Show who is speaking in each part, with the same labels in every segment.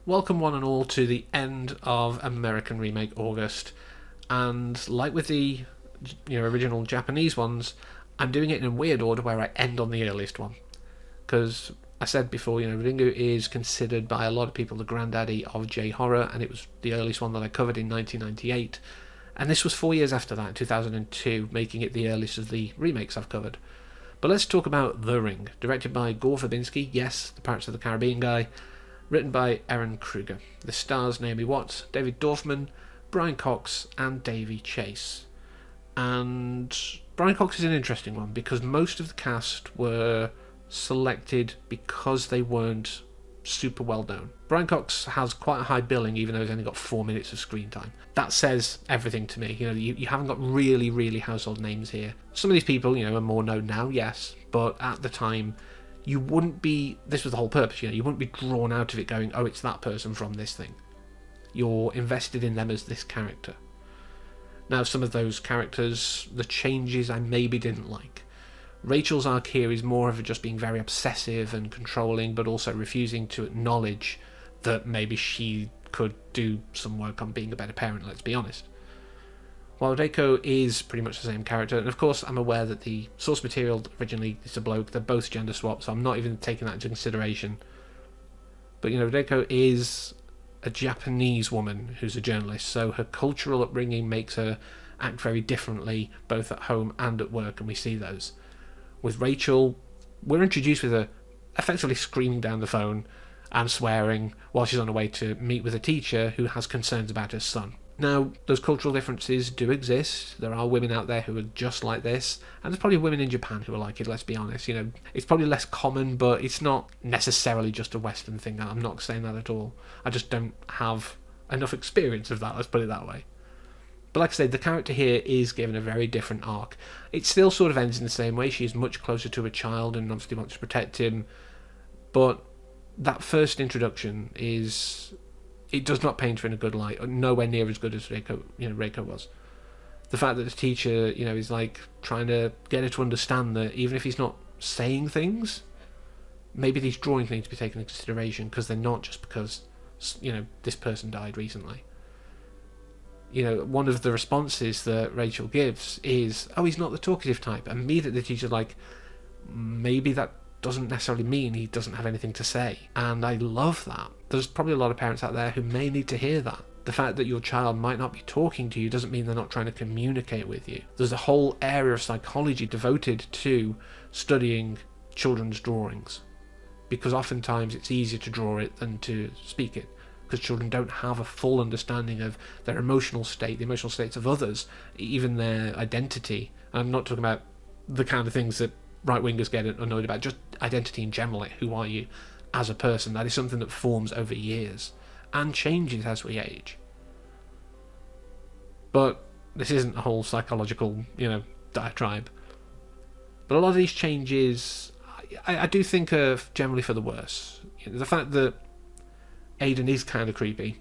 Speaker 1: Welcome one and all to the end of American Remake August, and like with the original Japanese ones, I'm doing it in a weird order where I end on the earliest one, because I said before, Ringu is considered by a lot of people the granddaddy of J-horror, and it was the earliest one that I covered in 1998, and this was 4 years after that, in 2002, making it the earliest of the remakes I've covered. But let's talk about The Ring, directed by Gore Verbinski, yes, the Pirates of the Caribbean guy, written by Aaron Kruger. The stars Naomi Watts, David Dorfman, Brian Cox and Davy Chase. And Brian Cox is an interesting one because most of the cast were selected because they weren't super well known. Brian Cox has quite a high billing even though he's only got 4 minutes of screen time. That says everything to me. You haven't got really household names here. Some of these people, are more known now, yes, but at the time you wouldn't be, this was the whole purpose, you wouldn't be drawn out of it going, oh, it's that person from this thing. You're invested in them as this character. Now, some of those characters, the changes I maybe didn't like. Rachel's arc here is more of just being very obsessive and controlling, but also refusing to acknowledge that maybe she could do some work on being a better parent, let's be honest. While Reiko is pretty much the same character, and of course I'm aware that the source material originally is a bloke, they're both gender swapped, so I'm not even taking that into consideration. But Reiko is a Japanese woman who's a journalist, so her cultural upbringing makes her act very differently, both at home and at work, and we see those. With Rachel, we're introduced with her effectively screaming down the phone and swearing while she's on her way to meet with a teacher who has concerns about her son. Now, those cultural differences do exist. There are women out there who are just like this, and there's probably women in Japan who are like it, let's be honest. It's probably less common, but it's not necessarily just a Western thing. I'm not saying that at all. I just don't have enough experience of that, let's put it that way. But like I said, the character here is given a very different arc. It still sort of ends in the same way. She is much closer to a child and obviously wants to protect him, but that first introduction it does not paint her in a good light, nowhere near as good as Reiko was. The fact that the teacher, is like trying to get her to understand that even if he's not saying things, maybe these drawings need to be taken into consideration because they're not just because, this person died recently. One of the responses that Rachel gives is, oh, he's not the talkative type. And immediately the teacher's like, maybe that doesn't necessarily mean he doesn't have anything to say. And I love that. There's probably a lot of parents out there who may need to hear that. The fact that your child might not be talking to you doesn't mean they're not trying to communicate with you. There's a whole area of psychology devoted to studying children's drawings, because oftentimes it's easier to draw it than to speak it, because children don't have a full understanding of their emotional state, the emotional states of others, even their identity. And I'm not talking about the kind of things that right-wingers get annoyed about, just identity in general, like who are you as a person. That is something that forms over years and changes as we age. But this isn't a whole psychological, diatribe. But a lot of these changes, I do think are generally for the worse. The fact that Aiden is kind of creepy,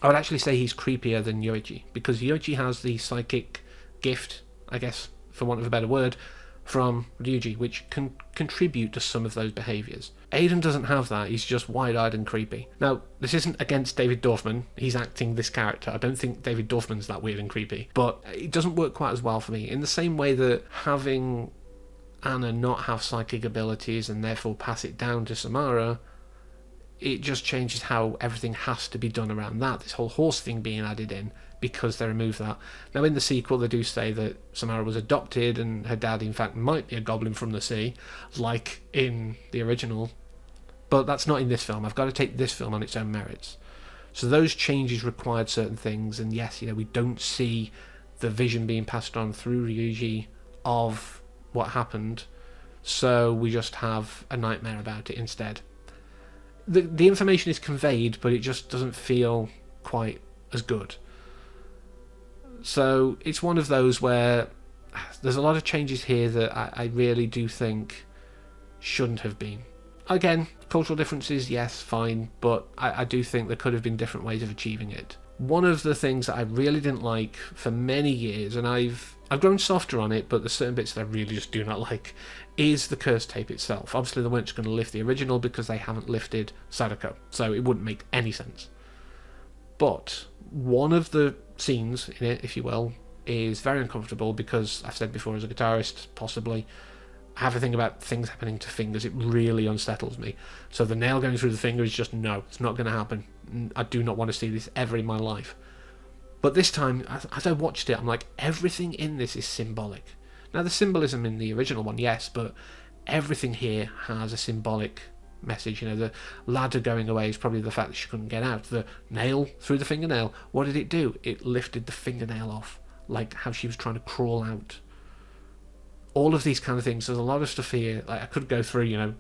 Speaker 1: I would actually say he's creepier than Yoichi, because Yoichi has the psychic gift, I guess, for want of a better word, from Ryuji, which can contribute to some of those behaviours. Aiden doesn't have that, he's just wide-eyed and creepy. Now, this isn't against David Dorfman, he's acting this character. I don't think David Dorfman's that weird and creepy, but it doesn't work quite as well for me, in the same way that having Anna not have psychic abilities and therefore pass it down to Samara, it just changes how everything has to be done around that. This whole horse thing being added in because they remove that. Now in the sequel they do say that Samara was adopted and her dad in fact might be a goblin from the sea, like in the original, but that's not in this film. I've got to take this film on its own merits. So those changes required certain things, and yes, we don't see the vision being passed on through Ryuji of what happened, so we just have a nightmare about it instead. The information is conveyed, but it just doesn't feel quite as good. So it's one of those where there's a lot of changes here that I really do think shouldn't have been. Again, cultural differences, yes, fine, but I do think there could have been different ways of achieving it. One of the things that I really didn't like for many years, and I've grown softer on it, but there's certain bits that I really just do not like, is the curse tape itself. Obviously, they weren't just going to lift the original because they haven't lifted Sadako, so it wouldn't make any sense. But one of the scenes in it, if you will, is very uncomfortable because, I've said before, as a guitarist, possibly, I have a thing about things happening to fingers. It really unsettles me. So the nail going through the finger is just, no, it's not going to happen. I do not want to see this ever in my life. But this time, as I watched it, I'm like, everything in this is symbolic. Now, the symbolism in the original one, yes, but everything here has a symbolic message. You know, the ladder going away is probably the fact that she couldn't get out. The nail through the fingernail, what did it do? It lifted the fingernail off, like how she was trying to crawl out. All of these kind of things. There's a lot of stuff here, like I could go through, you know.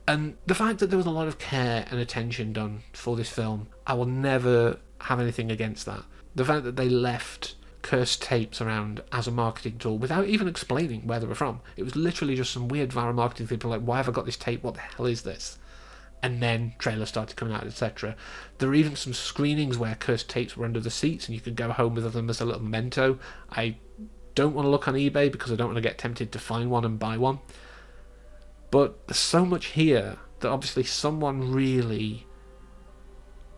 Speaker 1: And the fact that there was a lot of care and attention done for this film, I will never have anything against that. The fact that they left cursed tapes around as a marketing tool without even explaining where they were from. It was literally just some weird viral marketing people like, why have I got this tape? What the hell is this? And then trailers started coming out, etc. There were even some screenings where cursed tapes were under the seats and you could go home with them as a little memento. I don't want to look on eBay because I don't want to get tempted to find one and buy one. But there's so much here that obviously someone really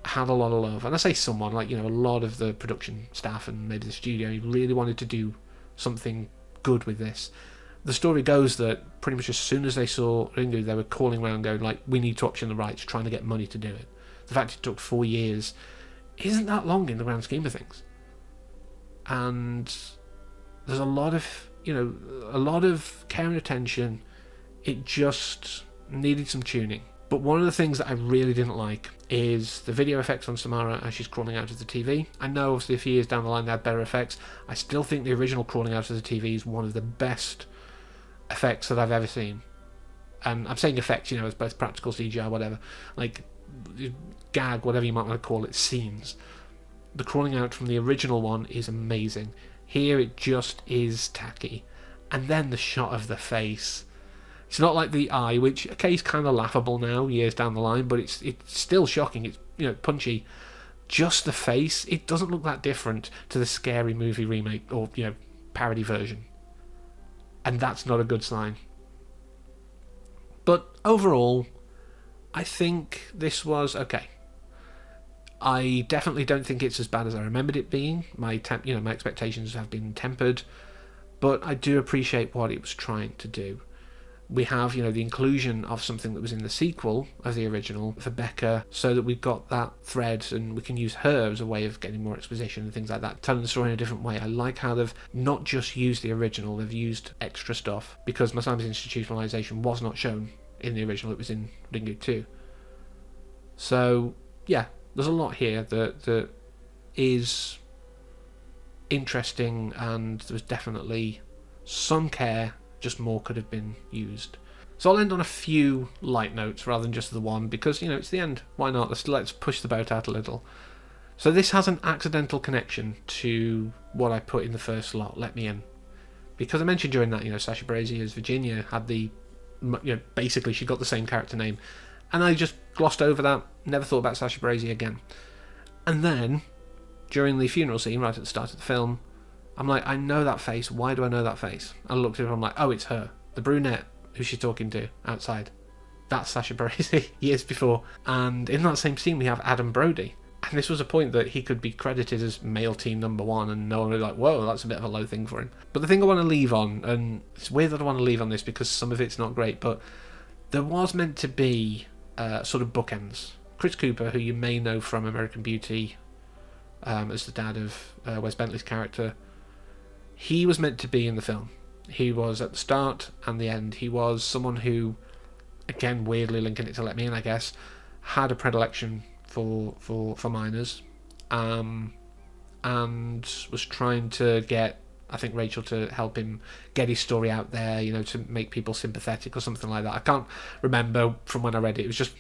Speaker 1: had a lot of love. And I say someone, like, you know, a lot of the production staff and maybe the studio really wanted to do something good with this. The story goes that pretty much as soon as they saw Ringu, they were calling around going like, we need to option the rights, trying to get money to do it. The fact it took 4 years isn't that long in the grand scheme of things. And there's a lot of, you know, a lot of care and attention. It just needed some tuning. But one of the things that I really didn't like is the video effects on Samara as she's crawling out of the TV. I know obviously a few years down the line they had better effects. I still think the original crawling out of the TV is one of the best effects that I've ever seen. And I'm saying effects, you know, as both practical CGI, whatever. Like, gag, whatever you might want to call it, scenes. The crawling out from the original one is amazing. Here it just is tacky. And then the shot of the face. It's not like the eye, which, okay, is kind of laughable now, years down the line, but it's still shocking. It's, you know, punchy. Just the face, it doesn't look that different to the Scary Movie remake or, you know, parody version. And that's not a good sign. But overall, I think this was okay. I definitely don't think it's as bad as I remembered it being. My expectations have been tempered, but I do appreciate what it was trying to do. We have, you know, the inclusion of something that was in the sequel of the original for Becca, so that we've got that thread and we can use her as a way of getting more exposition and things like that, telling the story in a different way. I like how they've not just used the original, they've used extra stuff, because Masami's institutionalization was not shown in the original, it was in Ringu 2. So, yeah, there's a lot here that is interesting, and there's definitely some care. Just more could have been used. So I'll end on a few light notes rather than just the one, because, you know, it's the end. Why not? Let's push the boat out a little. So this has an accidental connection to what I put in the first slot, Let Me In. Because I mentioned during that, you know, Sasha Brazier as Virginia had the, you know, basically she got the same character name. And I just glossed over that, never thought about Sasha Brazier again. And then, during the funeral scene, right at the start of the film, I'm like, I know that face. Why do I know that face? I looked at her, I'm like, oh, it's her. The brunette who she's talking to outside. That's Sasha Brazier years before. And in that same scene, we have Adam Brody. And this was a point that he could be credited as male team number one, and no one would be like, whoa, that's a bit of a low thing for him. But the thing I want to leave on, and it's weird that I want to leave on this because some of it's not great, but there was meant to be sort of bookends. Chris Cooper, who you may know from American Beauty as the dad of Wes Bentley's character, he was meant to be in the film. He was at the start and the end. He was someone who, again, weirdly linking it to Let Me In, I guess, had a predilection for minors, and was trying to get, I think, Rachel to help him get his story out there, you know, to make people sympathetic or something like that. I can't remember from when I read it. It was just,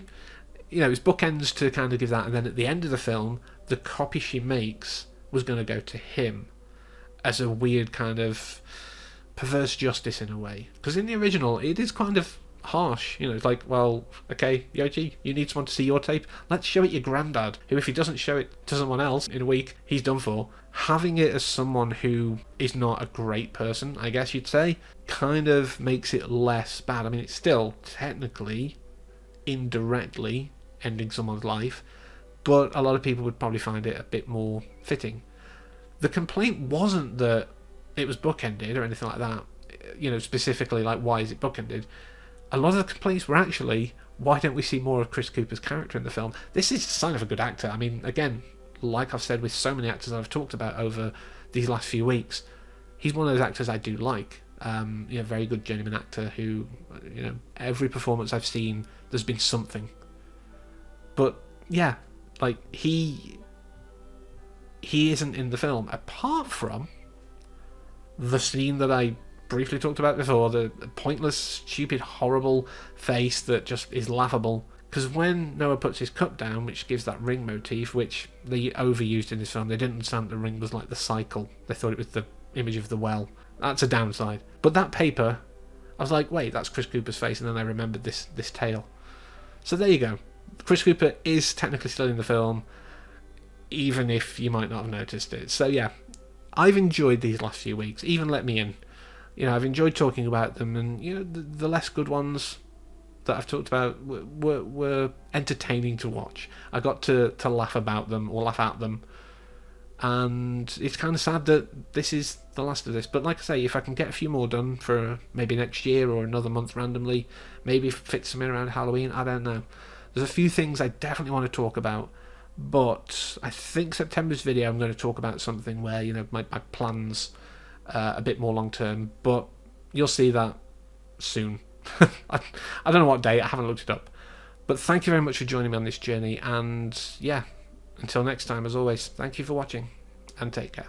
Speaker 1: you know, it was bookends to kind of give that, and then at the end of the film, the copy she makes was going to go to him as a weird kind of perverse justice in a way. Because in the original, it is kind of harsh. You know, it's like, well, okay, Yoji, you need someone to see your tape. Let's show it your granddad, who, if he doesn't show it to someone else in a week, he's done for. Having it as someone who is not a great person, I guess you'd say, kind of makes it less bad. I mean, it's still technically, indirectly ending someone's life, but a lot of people would probably find it a bit more fitting. The complaint wasn't that it was bookended or anything like that, you know, specifically like, why is it bookended? A lot of the complaints were actually, why don't we see more of Chris Cooper's character in the film? This is a sign of a good actor. I mean, again, like I've said with so many actors I've talked about over these last few weeks, he's one of those actors I do like. Very good journeyman actor who, you know, every performance I've seen, there's been something. But yeah, like he isn't in the film, apart from the scene that I briefly talked about before, the pointless, stupid, horrible face that just is laughable. Because when Noah puts his cup down, which gives that ring motif, which they overused in this film, they didn't understand the ring was like the cycle. They thought it was the image of the well. That's a downside. But that paper, I was like, wait, that's Chris Cooper's face, and then I remembered this tale. So there you go. Chris Cooper is technically still in the film, even if you might not have noticed it. So yeah, I've enjoyed these last few weeks. Even Let Me In. You know, I've enjoyed talking about them, and you know, the less good ones that I've talked about were entertaining to watch. I got to laugh about them, or laugh at them, and it's kind of sad that this is the last of this. But like I say, if I can get a few more done for maybe next year or another month randomly, maybe fit some in around Halloween, I don't know. There's a few things I definitely want to talk about, but I think September's video I'm going to talk about something where, you know, my plans a bit more long term, but you'll see that soon. I don't know what date, I haven't looked it up. But thank you very much for joining me on this journey, and yeah, until next time, as always, thank you for watching, and take care.